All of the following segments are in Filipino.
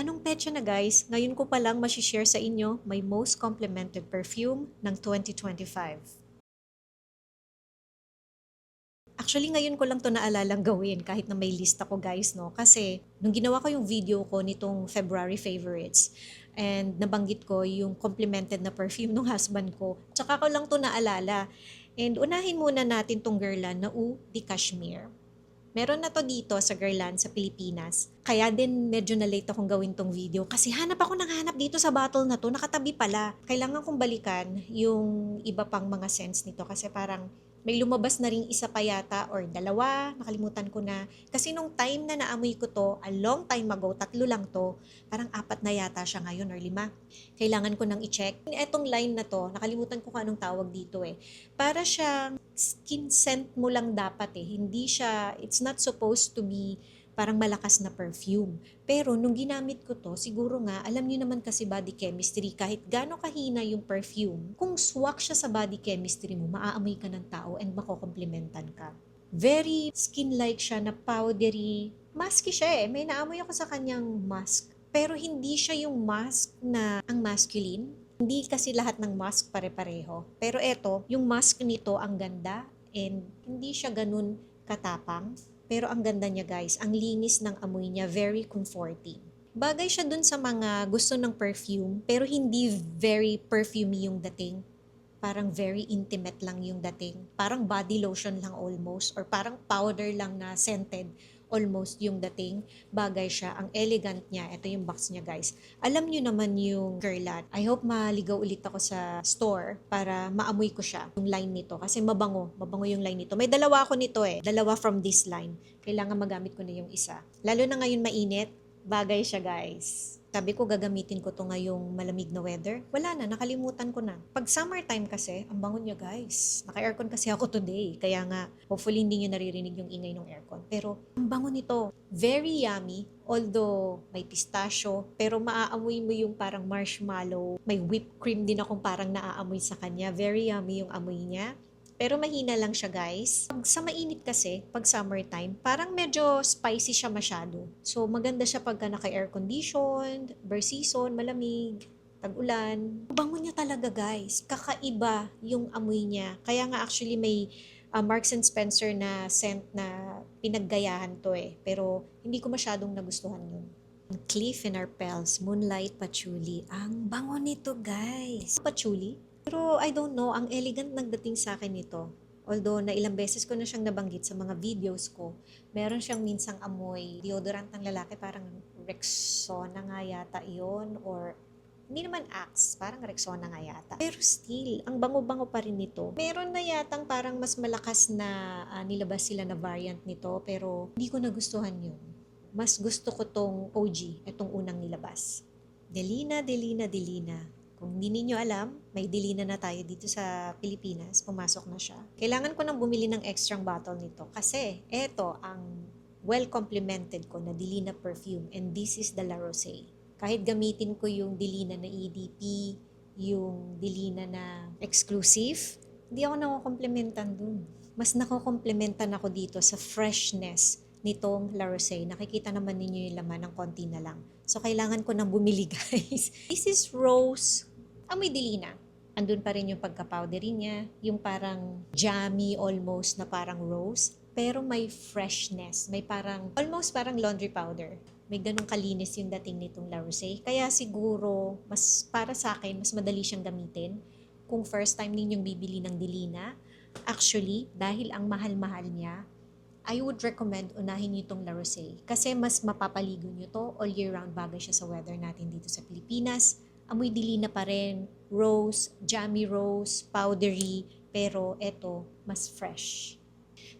Anong petsa na guys? Ngayon ko palang share sa inyo my most complimented perfume ng 2025. Actually, ngayon ko lang to naalalang gawin kahit na may list ako guys, no? Kasi nung ginawa ko yung video ko nitong February favorites and nabanggit ko yung complimented na perfume ng husband ko, tsaka ko lang to naalala. And unahin muna natin tong Guerlain na Eau de Cashmere. Meron na to dito sa Guerlain sa Pilipinas. Kaya din medyo na-late akong gawin tong video kasi hanap ako ng hanap dito sa bottle na to, nakatabi pala. Kailangan kong balikan yung iba pang mga scents nito kasi parang may lumabas na ring isa pa yata or dalawa, nakalimutan ko na. Kasi nung time na naamoy ko to, a long time ago, 3 lang to, parang 4 na yata siya ngayon or 5. Kailangan ko nang i-check. Etong line na to, nakalimutan ko kung anong tawag dito eh. Para siyang skin scent mo lang dapat eh. Hindi siya, it's not supposed to be parang malakas na perfume. Pero nung ginamit ko to, siguro nga, alam niyo naman kasi body chemistry, kahit gaano kahina yung perfume, kung swak siya sa body chemistry mo, maaamoy ka ng tao and makokomplimentan ka. Very skin-like siya na powdery. Musky siya eh. May naamoy ako sa kanyang musk. Pero hindi siya yung musk na ang masculine. Hindi kasi lahat ng musk pare-pareho. Pero eto, yung musk nito ang ganda and hindi siya ganun katapang. Pero ang ganda niya guys, ang linis ng amoy niya, very comforting. Bagay siya dun sa mga gusto ng perfume, pero hindi very perfumey yung dating. Parang very intimate lang yung dating. Parang body lotion lang almost, or parang powder lang na scented almost yung dating. Bagay siya, ang elegant niya. Ito yung box niya guys. Alam niyo naman yung Guerlain. I hope maligaw ulit ako sa store para maamoy ko siya, yung line nito. Kasi mabango yung line nito. May dalawa ako nito eh, dalawa from this line. Kailangan magamit ko na yung isa. Lalo na ngayon mainit, bagay siya guys. Sabi ko gagamitin ko to ngayong malamig na weather. Wala na, nakalimutan ko na. Pag summertime kasi, ang bango niya guys. Naka-aircon kasi ako today. Kaya nga, hopefully hindi niyo naririnig yung ingay ng aircon. Pero, ang bango nito. Very yummy. Although, may pistachio. Pero maaamoy mo yung parang marshmallow. May whipped cream din akong parang naaamoy sa kanya. Very yummy yung amoy niya. Pero mahina lang siya guys. Pag sa mainit kasi, pag summertime, parang medyo spicy siya masyado. So maganda siya pagka naka-air conditioned, ber season, malamig, tag-ulan. Bango niya talaga guys. Kakaiba yung amoy niya. Kaya nga actually may Marks and Spencer na scent na pinaggayahan to eh. Pero hindi ko masyadong nagustuhan yun. Cliff and Arpels, Moonlight Patchouli. Ang bango nito guys. Patchouli? Pero I don't know, ang elegant nagdating sa akin nito. Although na ilang beses ko na siyang nabanggit sa mga videos ko, meron siyang minsang amoy deodorant ng lalaki, parang Rexona nga yata iyon, or hindi naman Axe, parang Rexona nga yata. Pero still, ang bango-bango pa rin nito. Meron na yatang parang mas malakas na nilabas sila na variant nito, pero hindi ko nagustuhan yun. Mas gusto ko tong OG, itong unang nilabas. Delina, Delina, Delina. Kung hindi ninyo alam, may Delina na tayo dito sa Pilipinas. Pumasok na siya. Kailangan ko nang bumili ng extra bottle nito kasi eto ang well complemented ko na Delina perfume, and this is the La Rose. Kahit gamitin ko yung Delina na EDP, yung Delina na exclusive, hindi ako nakokomplementan dun. Mas nakokomplementan ako dito sa freshness nitong La Rose. Nakikita naman ninyo yung laman ng konti na lang. So, kailangan ko nang bumili, guys. This is rose. Amoy Delina. Andun pa rin yung pagka-powdery niya. Yung parang jammy almost na parang rose. Pero may freshness. May parang, almost parang laundry powder. May ganong kalinis yung dating nitong La Rose. Kaya siguro, mas para sa akin, mas madali siyang gamitin. Kung first time ninyong bibili ng Delina, actually, dahil ang mahal-mahal niya, I would recommend unahin nyo itong La Rose kasi mas mapapaligo nyo to all year round, bagay siya sa weather natin dito sa Pilipinas. Amoy Delina pa rin, rose, jammy rose, powdery, pero eto, mas fresh.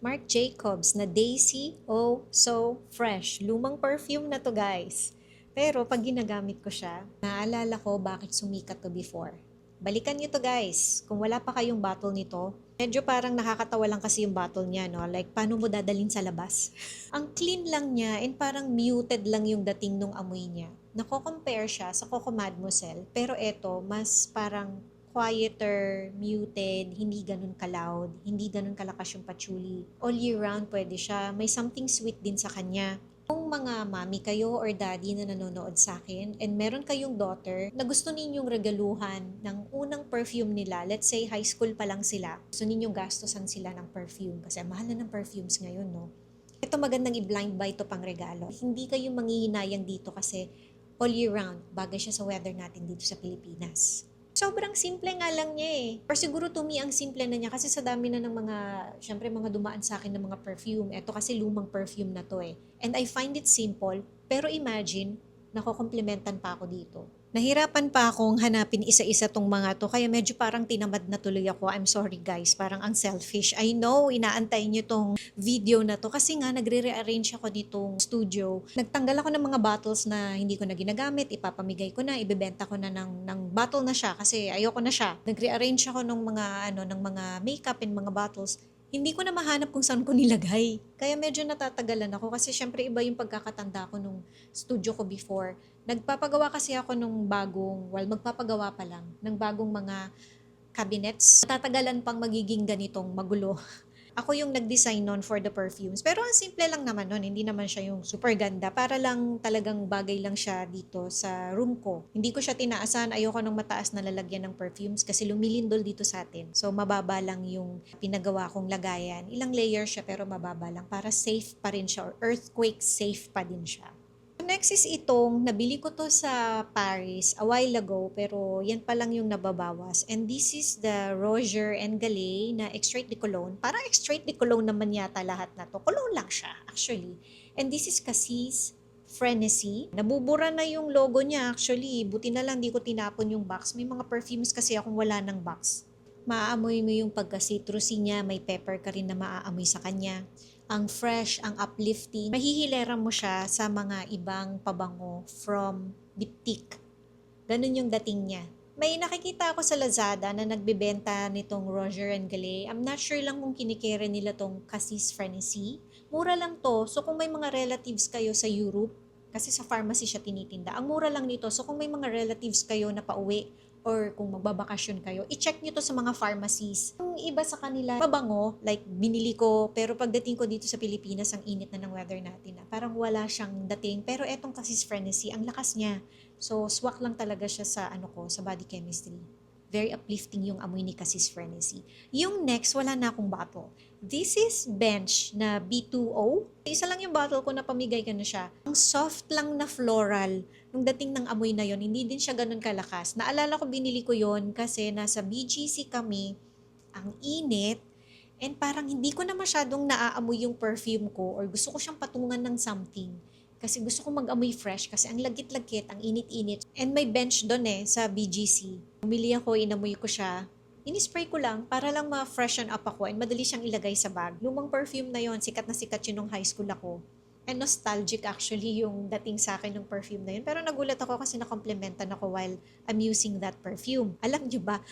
Marc Jacobs na Daisy, oh, so fresh. Lumang perfume na to guys. Pero pag ginagamit ko siya, naalala ko bakit sumikat to before. Balikan nyo to guys. Kung wala pa kayong bottle nito, medyo parang nakakatawa lang kasi yung bottle niya, no? Like, paano mo dadalhin sa labas? Ang clean lang niya and parang muted lang yung dating nung amoy niya. Nako-compare siya sa Coco Mademoiselle, pero eto, mas parang quieter, muted, hindi ganun ka-loud, hindi ganun kalakas yung patchouli. All year round pwede siya. May something sweet din sa kanya. Kung mga mommy kayo or daddy na nanonood sa akin and meron kayong daughter na gusto ninyong regaluhan ng unang perfume nila, let's say high school pa lang sila, gusto ninyong gastusan sila ng perfume kasi mahal na ng perfumes ngayon, no? Ito magandang i-blind buy to pang regalo. Hindi kayo manghihinayang dito kasi all year round, bagay siya sa weather natin dito sa Pilipinas. Sobrang simple nga lang niya eh. Or siguro to me, ang simple na niya kasi sa dami na ng mga, syempre mga dumaan sa akin ng mga perfume. Ito kasi lumang perfume na to eh. And I find it simple, pero imagine, nakokomplementan pa ako dito. Nahirapan pa akong hanapin isa-isa tong mga to, kaya medyo parang tinamad na tuloy ako. I'm sorry guys, parang ang selfish. I know, inaantay nyo tong video na to kasi nga nagre-rearrange ako ditong studio. Nagtanggal ako ng mga bottles na hindi ko na ginagamit, ipapamigay ko na, ibebenta ko na ng bottle na siya kasi ayoko na siya. Nagre-arrange ako ng mga ng mga makeup and mga bottles. Hindi ko na mahanap kung saan ko nilagay. Kaya medyo natatagalan ako kasi syempre iba yung pagkakatanda ko nung studio ko before. Nagpapagawa kasi ako nung magpapagawa pa lang, ng bagong mga cabinets. Tatagalan pang magiging ganitong magulo. Ako yung nag-design nun for the perfumes. Pero ang simple lang naman nun, hindi naman siya yung super ganda. Para lang talagang bagay lang siya dito sa room ko. Hindi ko siya tinaasan, ayoko ng mataas na lalagyan ng perfumes kasi lumilindol dito sa atin. So mababa lang yung pinagawa kong lagayan. Ilang layer siya pero mababa lang para safe pa rin siya or earthquake safe pa din siya. Next is itong, nabili ko to sa Paris a while ago, pero yan pa lang yung nababawas. And this is the Roger and Gallet na Extrait de Cologne. Parang Extrait de Cologne naman yata lahat na to. Cologne lang siya, actually. And this is Cassis Frenzy. Nabubura na yung logo niya, actually. Buti na lang di ko tinapon yung box. May mga perfumes kasi akong wala ng box. Maaamoy mo yung pagka-citrusy niya, may pepper ka rin na maaamoy sa kanya. Ang fresh, ang uplifting. Mahihilera mo siya sa mga ibang pabango from Diptyque. Ganun yung dating niya. May nakikita ako sa Lazada na nagbebenta nitong Roger and Gallet. I'm not sure lang kung kinikere nila tong Cassis Frenzy. Mura lang to. So kung may mga relatives kayo sa Europe, kasi sa pharmacy siya tinitinda, ang mura lang nito. So kung may mga relatives kayo na pauwi, or kung magbabakasyon kayo, i-check nyo to sa mga pharmacies. Yung iba sa kanila, mabango, like binili ko, pero pagdating ko dito sa Pilipinas, ang init na ng weather natin na. Parang wala siyang dating. Pero etong Cassis Frenzy, ang lakas niya. So, swak lang talaga siya sa sa body chemistry. Very uplifting yung amoy ni Cassis Frenzy. Yung next, wala na akong bottle. This is Bench na B2O. Isa lang yung bottle ko na pamigay ka na siya. Ang soft lang na floral. Nung dating ng amoy na yon, hindi din siya ganun kalakas. Naalala ko binili ko yon kasi nasa BGC kami, ang init, and parang hindi ko na masyadong naaamoy yung perfume ko or gusto ko siyang patungan ng something. Kasi gusto ko mag-amoy fresh kasi ang lagit-lagit, ang init-init. And may bench doon sa BGC. Bumili ako, inamoy ko siya. Inispray ko lang para lang ma-freshen up ako and madali siyang ilagay sa bag. Lumang perfume na yon, sikat na sikat yun nung high school ako. And nostalgic actually yung dating sa akin ng perfume na yun. Pero nagulat ako kasi na-complimentan ako while I'm using that perfume. Alam niyo ba,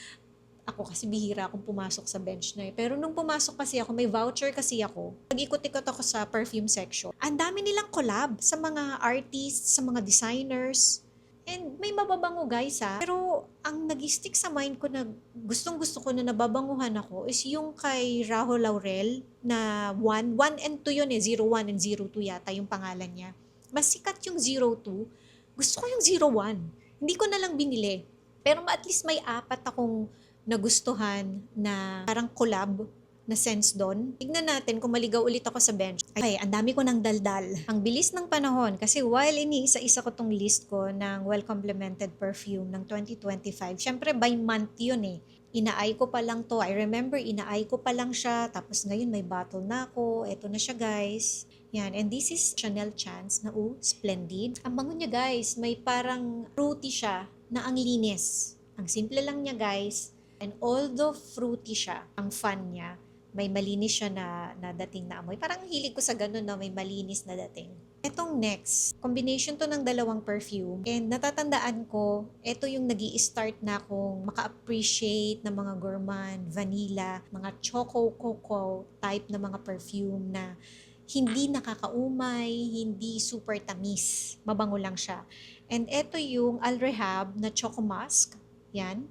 ako kasi bihira akong pumasok sa bench na Pero nung pumasok kasi ako, may voucher kasi ako. Nag-ikot-ikot ako sa perfume section. Ang dami nilang collab sa mga artists, sa mga designers. And may mababango guys Pero ang nag-stick sa mind ko na gustong-gusto ko na nababanguhan ako is yung kay Rahul Laurel na 1 and 2 yun 01 and 02 yata yung pangalan niya. Mas sikat yung 02. Gusto ko yung 01. Hindi ko na lang binili. Pero at least may 4 akong nagustuhan na parang collab na sense doon. Tignan natin kung maligaw ulit ako sa bench. Ay, ang dami ko ng daldal. Ang bilis ng panahon kasi while iniisa-isa ko tong list ko ng well-complemented perfume ng 2025, syempre by month yun Inaay ko pa lang to. I remember, inaay ko pa lang siya. Tapos ngayon may bottle na ako. Eto na siya guys. Yan. And this is Chanel Chance na Splendid. Ang bango niya guys. May parang fruity siya na ang linis. Ang simple lang niya guys. And although fruity siya, ang fun niya, may malinis siya na dating na amoy. Parang hilig ko sa ganun na may malinis na dating. Etong next, combination to ng dalawang perfume. And natatandaan ko, ito yung nag-i-start na akong maka-appreciate ng mga gourmand, vanilla, mga choco-coco type na mga perfume na hindi nakakaumay, hindi super tamis. Mabango lang siya. And ito yung Al Rehab na Choco Musk. Yan.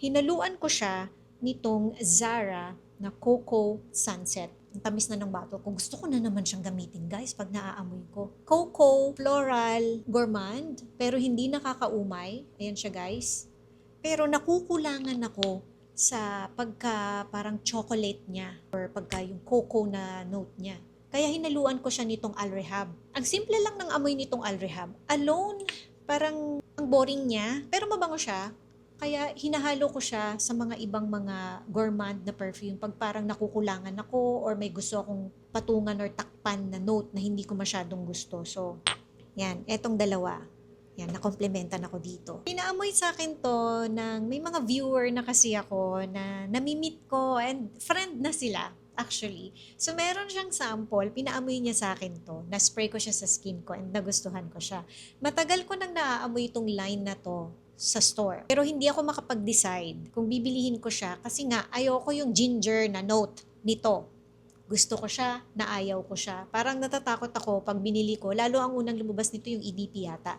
Hinaluan ko siya nitong Zara na Coco Sunset. Ang tamis na ng bottle ko. Gusto ko na naman siyang gamitin, guys, pag naaamoy ko. Cocoa, floral, gourmand, pero hindi nakakaumay. Ayan siya, guys. Pero nakukulangan ako sa pagka parang chocolate niya or pagka yung cocoa na note niya. Kaya hinaluan ko siya nitong Alrehab. Ang simple lang ng amoy nitong Alrehab. Alone, parang ang boring niya, pero mabango siya. Kaya hinahalo ko siya sa mga ibang mga gourmand na perfume pag parang nakukulangan ako or may gusto akong patungan or takpan na note na hindi ko masyadong gusto. So, yan, etong dalawa. Yan, nakomplementan ako dito. Pinaamoy sa akin to ng may mga viewer na kasi ako na namimit ko and friend na sila actually. So, meron siyang sample, pinaamoy niya sa akin to. Na-spray ko siya sa skin ko and nagustuhan ko siya. Matagal ko nang naaamoy itong line na to sa store. Pero hindi ako makapag-decide kung bibilihin ko siya kasi nga ayoko yung ginger na note nito. Gusto ko siya, naayaw ko siya. Parang natatakot ako pag binili ko. Lalo ang unang lumabas nito yung EDP yata.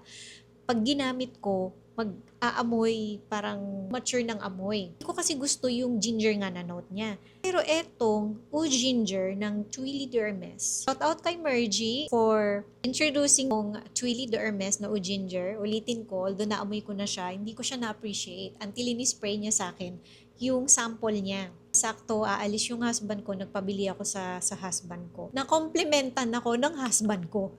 Pag ginamit ko, mag-aamoy, parang mature ng amoy. Hindi ko kasi gusto yung ginger nga na note niya. Pero etong Eau Ginger ng Twilly de Hermes. Shout out kay Mergy for introducing yung Twilly de Hermes na Eau Ginger. Ulitin ko, although naamoy ko na siya, hindi ko siya na-appreciate until ini-spray niya sa akin yung sample niya. Sakto, aalis yung husband ko, nagpabili ako sa husband ko. Na-complimentan ako ng husband ko.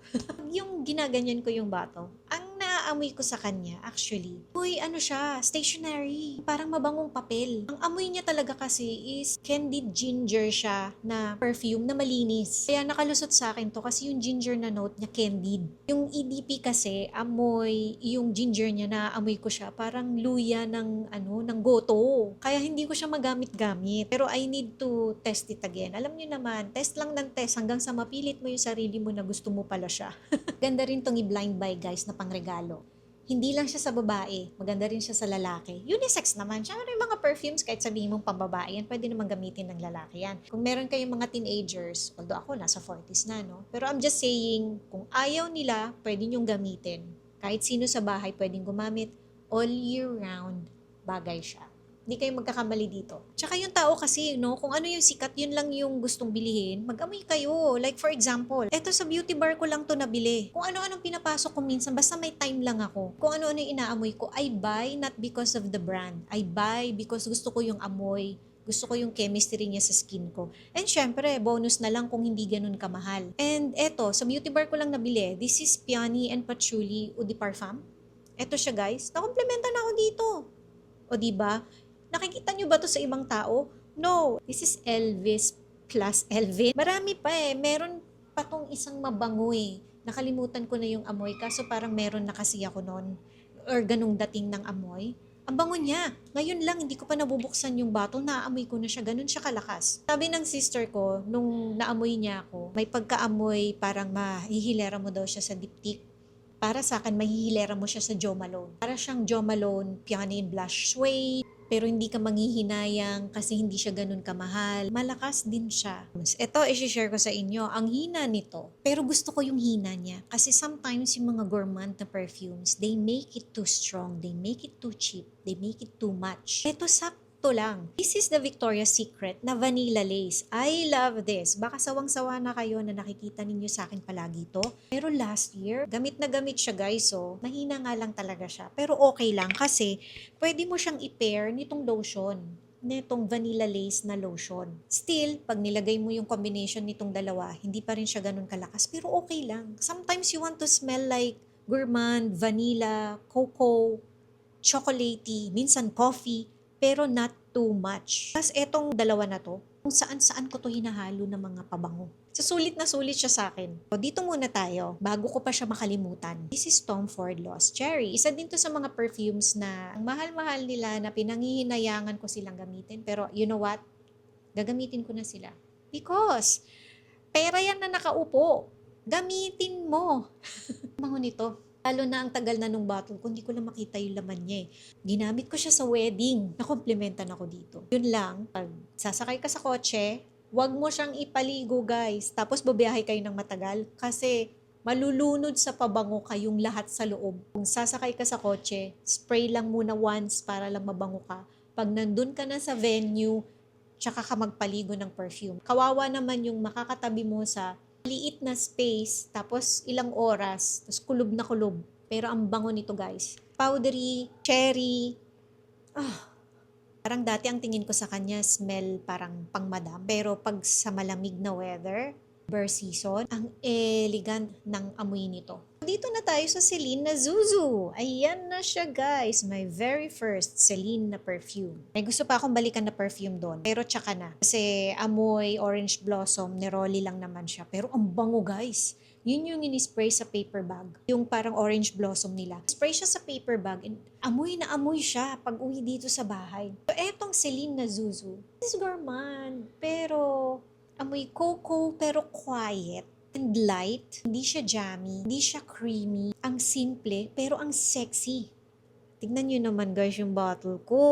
Yung ginaganyan ko yung bato, ang naaamoy ko sa kanya, actually, uy, ano siya, stationery. Parang mabangong papel. Ang amoy niya talaga kasi is candied ginger siya na perfume na malinis. Kaya nakalusot sa akin to kasi yung ginger na note niya candied. Yung EDP kasi, amoy, yung ginger niya na amoy ko siya, parang luya ng, ng goto. Kaya hindi ko siya magamit-gamit. Pero I need to test it again. Alam niyo naman, test lang ng test hanggang sa mapilit mo yung sarili mo na gusto mo pala siya. Ganda rin tong i-blind buy, guys, na pangregalo. Hindi lang siya sa babae, maganda rin siya sa lalaki. Unisex naman siya. Ano yung mga perfumes, kahit sabihin mong pambabae yan, pwede naman gamitin ng lalaki yan. Kung meron kayong mga teenagers, although ako nasa 40s na, no? Pero I'm just saying, kung ayaw nila, pwede nyong gamitin. Kahit sino sa bahay pwedeng gumamit, all year round, bagay siya. Hindi kayo magkakamali dito. Tsaka yung tao kasi, no, kung ano yung sikat, yun lang yung gustong bilihin, mag-amoy kayo. Like for example, eto sa beauty bar ko lang to nabili. Kung ano-anong pinapasok ko minsan, basta may time lang ako. Kung ano-ano yung inaamoy ko, I buy not because of the brand. I buy because gusto ko yung amoy. Gusto ko yung chemistry niya sa skin ko. And syempre, bonus na lang kung hindi ganun kamahal. And eto, sa beauty bar ko lang nabili. This is Piani and Patchouli Eau de Parfum. Eto siya, guys. Nakomplementan ako dito. O diba? Nakikita nyo ba to sa ibang tao? No. This is Elvis plus Elvin. Marami pa eh. Meron pa tong isang mabango eh. Nakalimutan ko na yung amoy. Kaso parang meron na kasi ako noon. Or ganung dating ng amoy. Ang bango niya. Ngayon lang, hindi ko pa nabubuksan yung bottle. Naaamoy ko na siya. Ganun siya kalakas. Sabi ng sister ko, nung naamoy niya ako, may pagkaamoy parang mahihilera mo daw siya sa diptik. Para sa akin, mahihilera mo siya sa Jo Malone. Para siyang Jo Malone, Piani and Blush Suede. Pero hindi ka manghihinayang kasi hindi siya ganun kamahal. Malakas din siya. Ito, i-share ko sa inyo, ang hina nito. Pero gusto ko yung hina niya. Kasi sometimes yung mga gourmand na perfumes, they make it too strong. They make it too cheap. They make it too much. Ito, sakto lang. This is the Victoria's Secret na Vanilla Lace. I love this. Baka sawang-sawa na kayo na nakikita ninyo sa akin palagi to. Pero last year, gamit na gamit siya, guys. So, mahina nga lang talaga siya. Pero okay lang kasi pwede mo siyang i-pair nitong lotion. Nitong Vanilla Lace na lotion. Still, pag nilagay mo yung combination nitong dalawa, hindi pa rin siya ganun kalakas. Pero okay lang. Sometimes you want to smell like gourmand, vanilla, cocoa, chocolatey, minsan coffee, pero not too much. Tapos etong dalawa na to, kung saan-saan ko to hinahalo ng mga pabango. So, sulit na sulit siya sa akin. So, dito muna tayo, bago ko pa siya makalimutan. This is Tom Ford Lost Cherry. Isa din to sa mga perfumes na ang mahal-mahal nila na pinangihinayangan ko silang gamitin. Pero you know what? Gagamitin ko na sila. Because, pera yan na nakaupo. Gamitin mo. Bango nito. Lalo na ang tagal na nung bottle ko, hindi ko lang makita yung laman niya eh. Ginamit ko siya sa wedding. Nakomplementan ako dito. Yun lang, pag sasakay ka sa kotse, wag mo siyang ipaligo, guys. Tapos babiyahe kayo ng matagal kasi malulunod sa pabango kayong lahat sa loob. Kung sasakay ka sa kotse, spray lang muna once para lang mabango ka. Pag nandun ka na sa venue, tsaka ka magpaligo ng perfume. Kawawa naman yung makakatabi mo sa liit na space, tapos ilang oras, tapos kulob na kulob. Pero ang bango nito guys. Powdery, cherry. Parang dati ang tingin ko sa kanya, smell parang pang-madam. Pero pag sa malamig na weather, Ber season, ang elegant ng amoy nito. Dito na tayo sa Celine na Zuzu. Ayan na siya guys, my very first Celine na perfume. May gusto pa akong balikan na perfume doon, pero tsaka na. Kasi amoy orange blossom, neroli lang naman siya. Pero ang bango guys. Yun yung in-spray sa paper bag. Yung parang orange blossom nila. Spray siya sa paper bag and amoy na amoy siya pag uwi dito sa bahay. So etong Celine na Zuzu, this is gourmand. Pero amoy cocoa pero quiet and light. Hindi siya jammy, hindi siya creamy. Ang simple pero ang sexy. Tignan nyo naman guys yung bottle ko.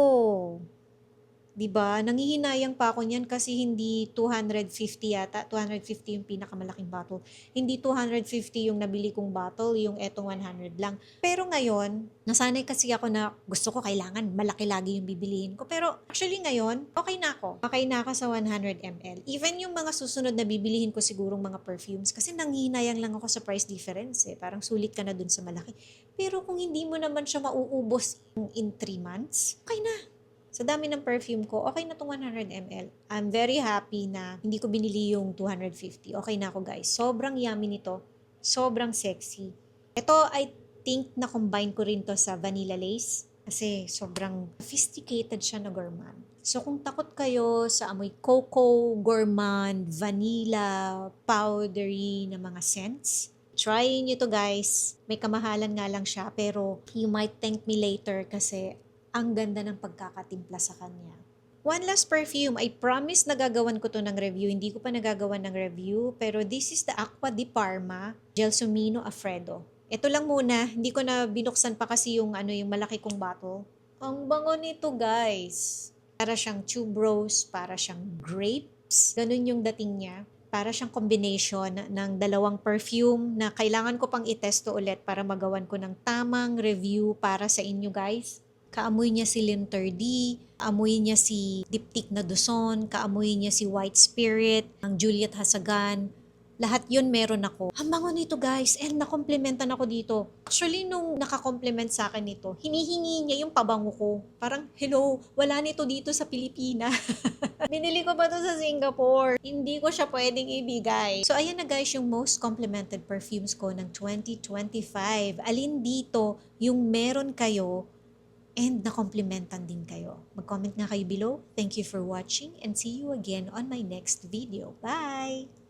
Diba? Nangihinayang pa ako niyan kasi hindi 250 yata. 250 yung pinakamalaking bottle. Hindi 250 yung nabili kong bottle, yung etong 100 lang. Pero ngayon, nasanay kasi ako na gusto ko kailangan malaki lagi yung bibilihin ko. Pero actually ngayon, okay na ako. Okay na ako sa 100 ml. Even yung mga susunod na bibilihin ko sigurong mga perfumes kasi nangihinayang lang ako sa price difference eh. Parang sulit ka na dun sa malaki. Pero kung hindi mo naman siya mauubos in 3 months, okay na. Sa dami ng perfume ko, okay na itong 100 ml. I'm very happy na hindi ko binili yung 250. Okay na ako guys. Sobrang yummy nito. Sobrang sexy. Ito, I think na combine ko rin to sa Vanilla Lace. Kasi sobrang sophisticated siya na gourmand. So kung takot kayo sa amoy cocoa, gourmand, vanilla, powdery na mga scents, try nyo to guys. May kamahalan nga lang siya pero you might thank me later kasi ang ganda ng pagkakatimpla sa kanya. One last perfume. I promise na gagawan ko to ng review. Hindi ko pa nagagawan ng review. Pero this is the Acqua di Parma Gelsomino Alfredo. Ito lang muna. Hindi ko na binuksan pa kasi yung malaki kong bottle. Ang bango nito guys. Para siyang tuberose, para siyang grapes. Ganun yung dating niya. Para siyang combination ng dalawang perfume na kailangan ko pang itesto ulit para magawan ko ng tamang review para sa inyo guys. Kaamoy niya si Linter D, kaamoy niya si Diptyque na Duzon, kaamoy niya si White Spirit, ang Juliet Hasagan. Lahat yun meron ako. Ang bango nito guys, and nakomplementan ako dito. Actually, nung nakakomplement sa akin nito, hinihingi niya yung pabango ko. Parang, hello, wala nito dito sa Pilipinas. Binili ko pa to sa Singapore. Hindi ko siya pwedeng ibigay. So, ayan na guys, yung most complimented perfumes ko ng 2025. Alin dito yung meron kayo and na-complimentan din kayo. Mag-comment nga kayo below. Thank you for watching and see you again on my next video. Bye!